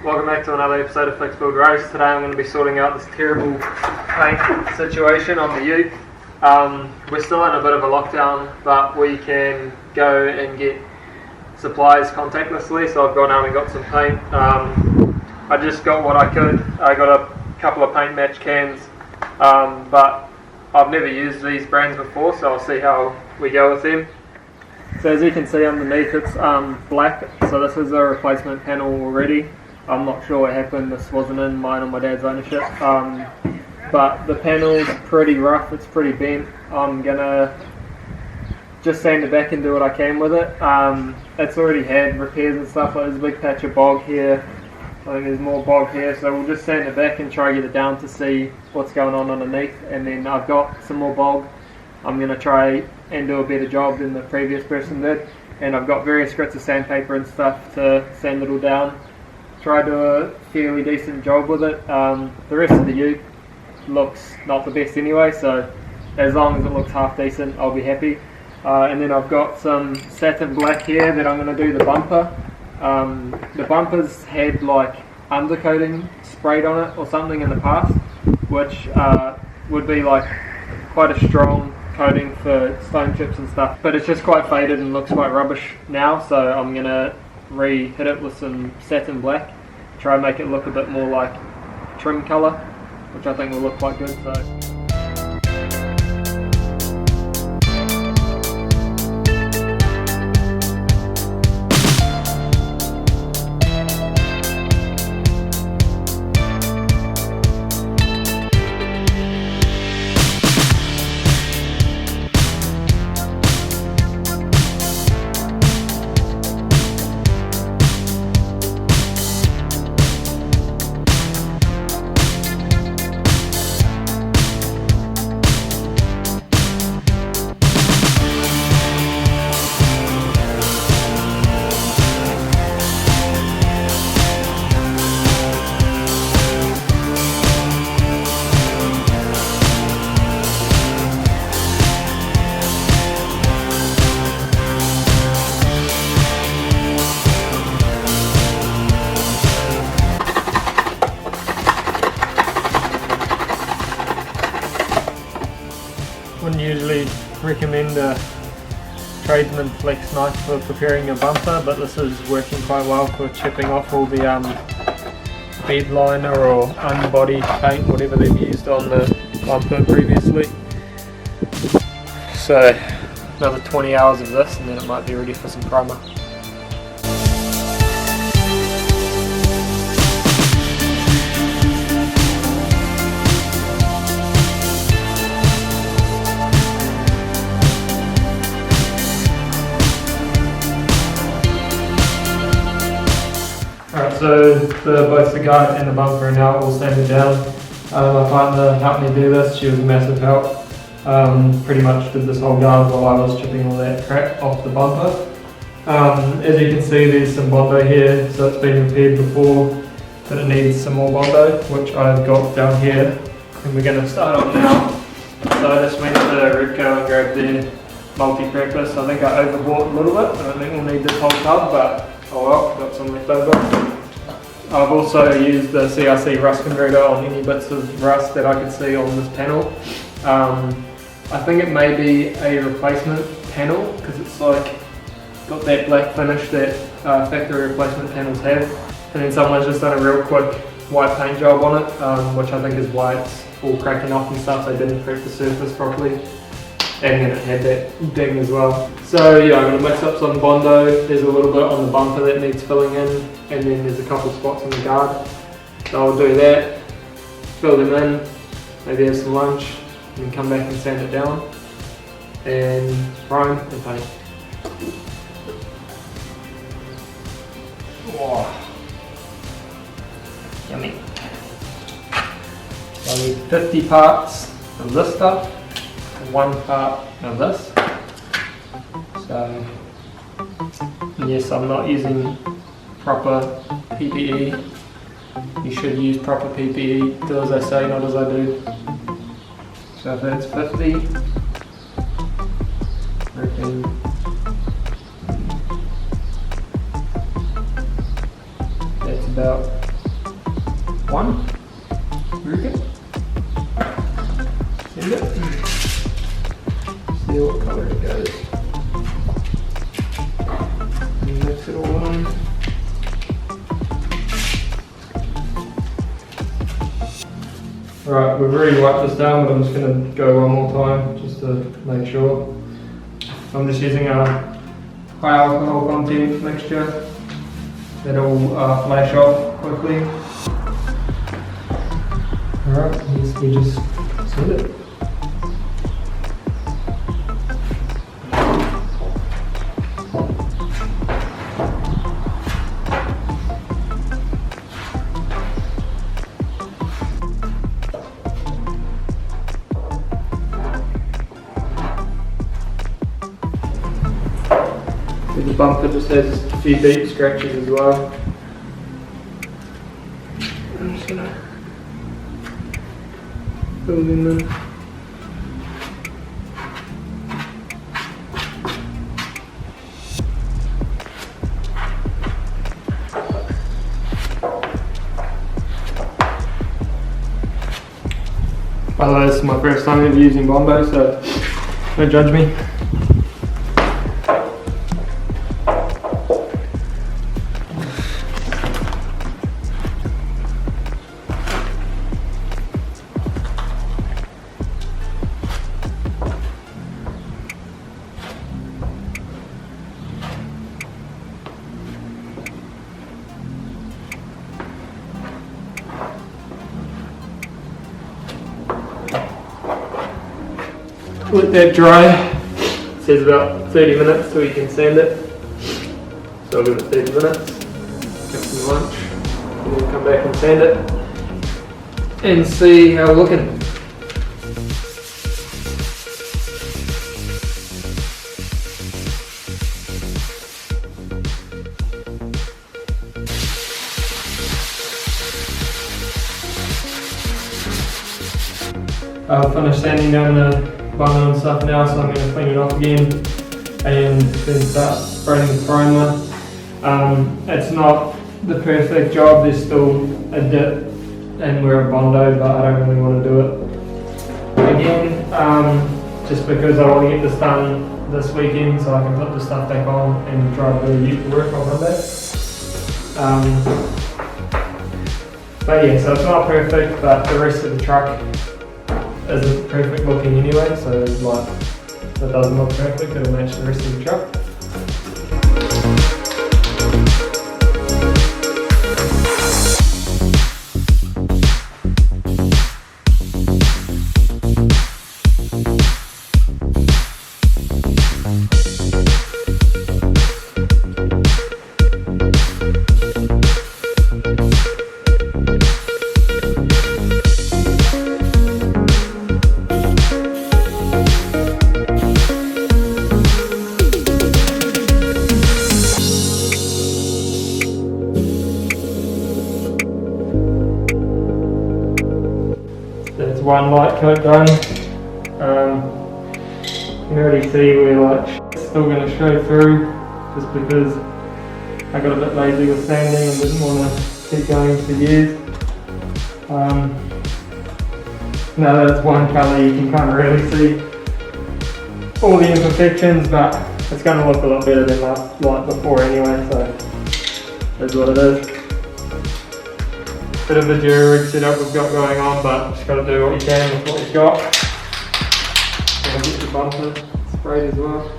welcome back to another episode of Fix Build Race. Today I'm going to be sorting out this terrible paint situation on the ute. We're still in a bit of a lockdown, but we can go and get supplies contactlessly, so I've gone out and got some paint. I just got what I could. I got a couple of paint match cans, but I've never used these brands before, so I'll see how we go with them. So as you can see underneath, it's black, so this is a replacement panel already. I'm not sure what happened, this wasn't in mine or my dad's ownership, but the panel's pretty rough, it's pretty bent. I'm gonna just sand it back and do what I can with it. It's already had repairs and stuff, like there's a big patch of bog here, I think there's more bog here, so we'll just sand it back and try to get it down to see what's going on underneath. And then I've got some more bog, I'm going to try and do a better job than the previous person did, and I've got various grits of sandpaper and stuff to sand it all down. Try to do a fairly decent job with it. The rest of the ute looks not the best anyway, so as long as it looks half decent I'll be happy. And then I've got some satin black here that I'm going to do the bumper. The bumpers had like undercoating sprayed on it or something in the past, which would be like quite a strong coating for stone chips and stuff, but it's just quite faded and looks quite rubbish now, so I'm going to re-hit it with some satin black, try and make it look a bit more like trim colour, which I think will look quite good. Wouldn't usually recommend a tradesman flex knife for preparing a bumper, but this is working quite well for chipping off all the bed liner or unbody paint, whatever they've used on the bumper previously. So another 20 hours of this and then it might be ready for some primer. Alright, so both the guide and the bumper are now all sanded down. My partner helped me do this, she was a massive help. Pretty much did this whole guard while I was chipping all that crap off the bumper. As you can see, there's some Bondo here, so it's been repaired before, but it needs some more Bondo, which I've got down here, and we're going to start on now. So I just went to Redco and grabbed their multi-purpose. I think I overbought a little bit, I don't think we'll need this whole tub, but oh well, got some left over. I've also used the CRC rust converter on any bits of rust that I could see on this panel. I think it may be a replacement panel because it's like got that black finish that factory replacement panels have, and then someone's just done a real quick white paint job on it, which I think is why it's all cracking off and stuff. They didn't prep the surface properly, and then it had that ding as well. So yeah, I'm going to mix up some Bondo. There's a little bit on the bumper that needs filling in, and then there's a couple spots on the guard. So I'll do that, fill them in, maybe have some lunch, and then come back and sand it down, and prime and paint. Oh, yummy. So I need 50 parts of this stuff, and 1 part of this. So yes, I'm not using proper PPE. You should use proper PPE. Do as I say, not as I do. So if that's 50, I reckon that's about 1. Very good. Send it. See what colour it goes. And mix it all in. Right, we've already wiped this down, but I'm just going to go one more time just to make sure. I'm just using a high alcohol content mixture that'll flash off quickly. Alright, we just send it. The bumper just has a few deep scratches as well. I'm just going to fill them in. By the way, this is my first time ever using Bondo, so don't judge me. Let that dry. It says about 30 minutes so you can sand it. So I'll give it 30 minutes, have some lunch, and then come back and sand it and see how we're looking. I'll finish sanding down the Bondo and stuff now, so I'm going to clean it off again and then start spraying the primer. It's not the perfect job, there's still a dip and we're a Bondo, but I don't really want to do it again, just because I want to get this done this weekend so I can put the stuff back on and try to do youth work on Monday. But yeah, so it's not perfect, but the rest of the truck isn't perfect looking anyway, so like, if it doesn't look perfect, it'll match the rest of the truck. There's one light coat done. You can already see where like shit's still going to show through, just because I got a bit lazy with sanding and didn't want to keep going for years. Now that's one colour, you can kind of really see all the imperfections, but it's going to look a lot better than like before anyway, so that's what it is. Bit of a jury rig setup we've got going on, but just got to do what you can with what you've got. And get the bumper sprayed as well.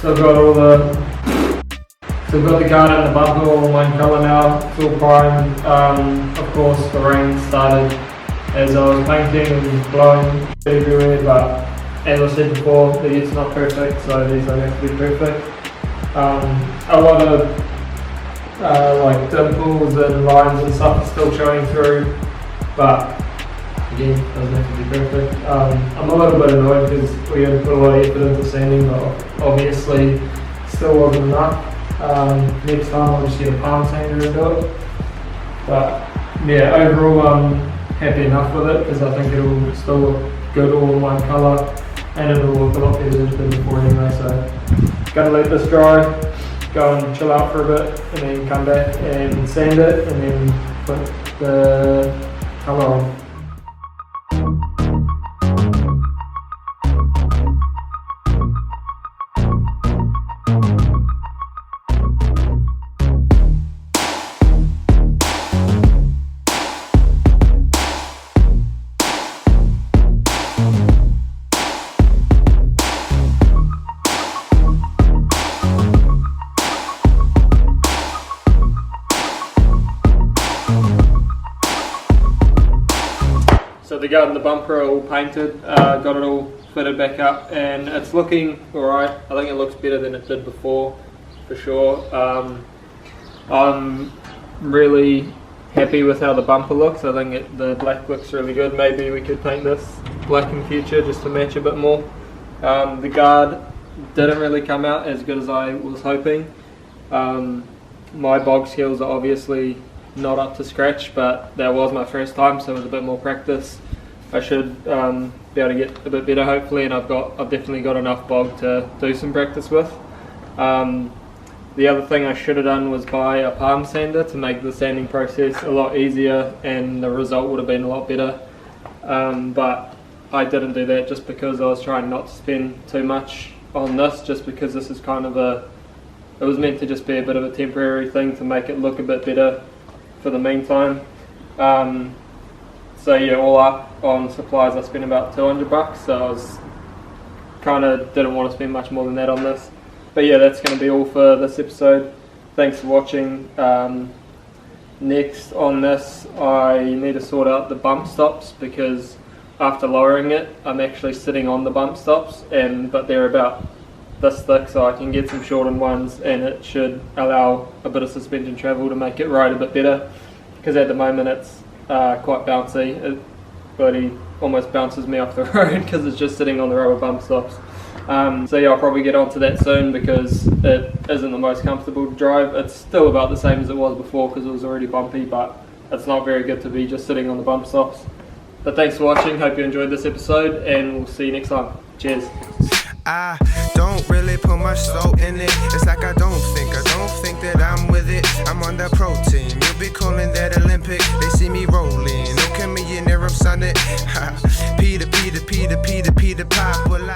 So I've got the guard and the bumper all in one colour now, it's all primed. Of course the rain started as I was painting and blowing everywhere, but as I said before, the ute's not perfect, so these don't have to be perfect. A lot of like dimples and lines and stuff are still showing through, but again, doesn't have to be perfect. I'm a little bit annoyed because we had put a lot of effort into sanding, but obviously still wasn't enough. Next time I'll just get a palm sander and do it. But yeah, overall I'm happy enough with it because I think it'll still look good all in one colour, and it'll look a lot better than before anyway. So gonna let this dry, go and chill out for a bit, and then come back and sand it, and then put the colour on. So the guard and the bumper are all painted, got it all fitted back up, and it's looking alright. I think it looks better than it did before, for sure. I'm really happy with how the bumper looks. I think the black looks really good. Maybe we could paint this black in future just to match a bit more. The guard didn't really come out as good as I was hoping. My bog skills are obviously not up to scratch, but that was my first time, so with a bit more practice I should be able to get a bit better hopefully, and I've definitely got enough bog to do some practice with. The other thing I should have done was buy a palm sander to make the sanding process a lot easier, and the result would have been a lot better, but I didn't do that just because I was trying not to spend too much on this, just because this is kind of it was meant to just be a bit of a temporary thing to make it look a bit better for the meantime. So yeah, all up on supplies I spent about $200, so I was didn't want to spend much more than that on this. But yeah, that's going to be all for this episode. Thanks for watching. Next on this, I need to sort out the bump stops, because after lowering it I'm actually sitting on the bump stops, but they're about this thick, so I can get some shortened ones, and it should allow a bit of suspension travel to make it ride a bit better, because at the moment it's quite bouncy. It bloody almost bounces me off the road because it's just sitting on the rubber bump stops. So yeah, I'll probably get onto that soon because it isn't the most comfortable to drive. It's still about the same as it was before because it was already bumpy, but it's not very good to be just sitting on the bump stops. But thanks for watching, hope you enjoyed this episode, and we'll see you next time. Cheers. I don't really put much soul in it. It's like I don't think that I'm with it. I'm on the pro team, you'll be calling that Olympic. They see me rolling, no millionaire, I'm sunning. Peter, Peter, Peter, Peter, Peter, Pop, well,